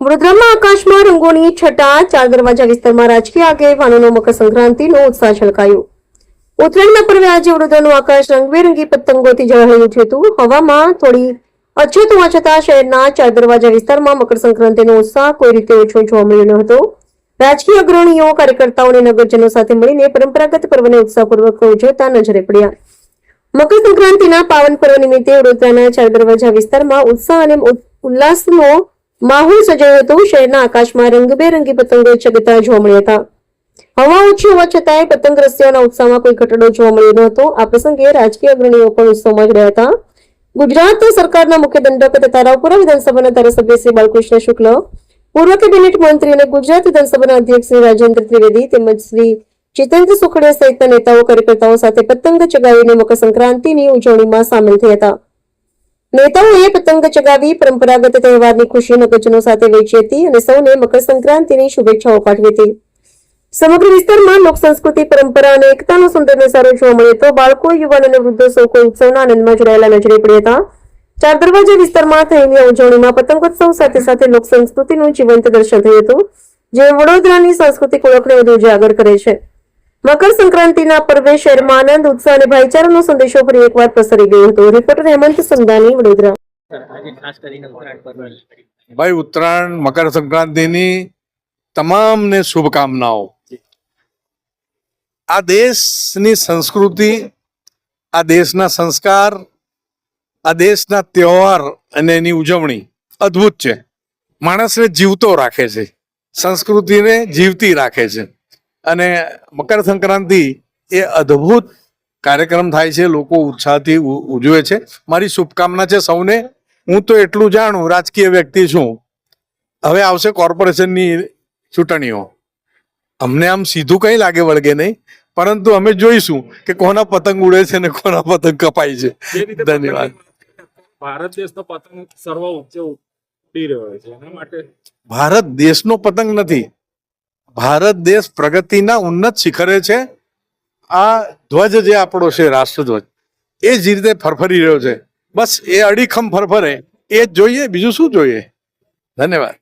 વડોદરામાં આકાશમાં રંગોની છટા, ચાર દરવાજા વિસ્તારમાં રાજકીય આગેવાનોનો મકર સંક્રાંતિનો ઉત્સાહ છલકાયો. ઉત્તરાયણના પર્વે આજે વડોદરાનું આકાશ રંગબેરંગી પતંગોથી ઝળહળી ઉઠ્યું હતું. હવામાં થોડી અછત હોવા છતાં શહેરના ચાર દરવાજા વિસ્તારમાં મકર સંક્રાંતિનો ઉત્સાહ કોઈ રીતે ઓછો જોવા મળ્યો ન હતો. રાજકીય અગ્રણીઓ, કાર્યકર્તાઓ અને નગરજનો સાથે મળીને પરંપરાગત પર્વને ઉત્સાહપૂર્વક ઉજવતા નજરે પડ્યા. મકર સંક્રાંતિના પાવન પર્વ નિમિત્તે વડોદરાના ચાર દરવાજા વિસ્તારમાં ઉત્સાહ અને ઉલ્લાસનો માહોલ સર્જાયો હતો. શહેરના આકાશમાં રંગબેરંગી પતંગો ચગતા જોવા મળ્યા હતા. હવા ઓછી હોવા છતાંય પતંગ રસિયાઓના ઉત્સાહમાં કોઈ ઘટાડો જોવા મળ્યો ન હતો. આ પ્રસંગે રાજકીય અગ્રણીઓ પણ ઉત્સવમાં જ રહ્યા હતા. ગુજરાત સરકારના મુખ્ય દંડક તથા રાવપુરા વિધાનસભાના ધારાસભ્ય શ્રી બાલકૃષ્ણ શુક્લ, પૂર્વ કેબિનેટ મંત્રી અને ગુજરાત વિધાનસભાના અધ્યક્ષ શ્રી રાજેન્દ્ર ત્રિવેદી તેમજ શ્રી જીતેન્દ્ર સુખડિયા સહિતના નેતાઓ, કાર્યકર્તાઓ સાથે પતંગ ચગાવીને મકર સંક્રાંતિની ઉજવણીમાં સામેલ થયા હતા. નેતાઓએ પતંગ ચગાવી પરંપરાગત તહેવારની ખુશી નગરજનો સાથે વહેંચી હતી અને સૌને મકર સંક્રાંતિની શુભેચ્છાઓ પાઠવી હતી. સમગ્ર વિસ્તારમાં લોક સંસ્કૃતિ, પરંપરા અને એકતાનો સુંદર નજારો જોવા મળ્યો હતો. બાળકો, યુવાન અને વૃદ્ધો સૌ કોઈ ઉત્સવના આનંદમાં જોડાયેલા નજરે પડ્યા હતા. ચાર દરવાજા વિસ્તારમાં થયેલી ઉજવણીમાં પતંગોત્સવ સાથે સાથે લોક સંસ્કૃતિનું જીવંત દર્શન થયું હતું, જે વડોદરાની સાંસ્કૃતિક ઓળખને વધુ ઉજાગર કરે છે. મકર સંક્રાંતિના પર્વે શહેરમાં આનંદ, ઉત્સાહ અને ભાઈચારાનો સંદેશો ફરી એકવાર પ્રસરી ગયો હતો. રિપોર્ટર હેમંત સંધાની, વડોદરા. ભાઈ, ઉત્તરાયણ, મકર સંક્રાંતિની તમામને શુભકામનાઓ. આ દેશની સંસ્કૃતિ, આ દેશના સંસ્કાર, આ દેશના તહેવાર અને એની ઉજવણી અદ્ભુત છે. માણસને જીવતો રાખે છે, સંસ્કૃતિને જીવતી રાખે છે. અને મકર સંક્રાંતિ એ અદ્ભુત કાર્યક્રમ થાય છે, લોકો ઉત્સાહથી ઉજવે છે. મારી શુભકામના છે સૌને. હું તો એટલું જાણું, રાજકીય વ્યક્તિ છું. હવે આવશે કોર્પોરેશનની ચૂંટણીઓ. અમને આમ સીધું કંઈ લાગે વળગે નહીં, પરંતુ અમે જોઈશું કે કોના પતંગ ઉડે છે ને કોના પતંગ કપાય છે. ધન્યવાદ. ભારત દેશનો પતંગ સર્વ ઊંચે ઉડી રહ્યો છે, એના માટે ભારત દેશનો પતંગ નથી, ભારત દેશ પ્રગતિના ઉન્નત શિખરે છે. આ ધ્વજ જે આપણો છે, રાષ્ટ્રધ્વજ, એ જ રીતે ફરફરી રહ્યો છે. બસ એ અડીખમ ફરફરે, એ જ જોઈએ, બીજું શું જોઈએ. ધન્યવાદ.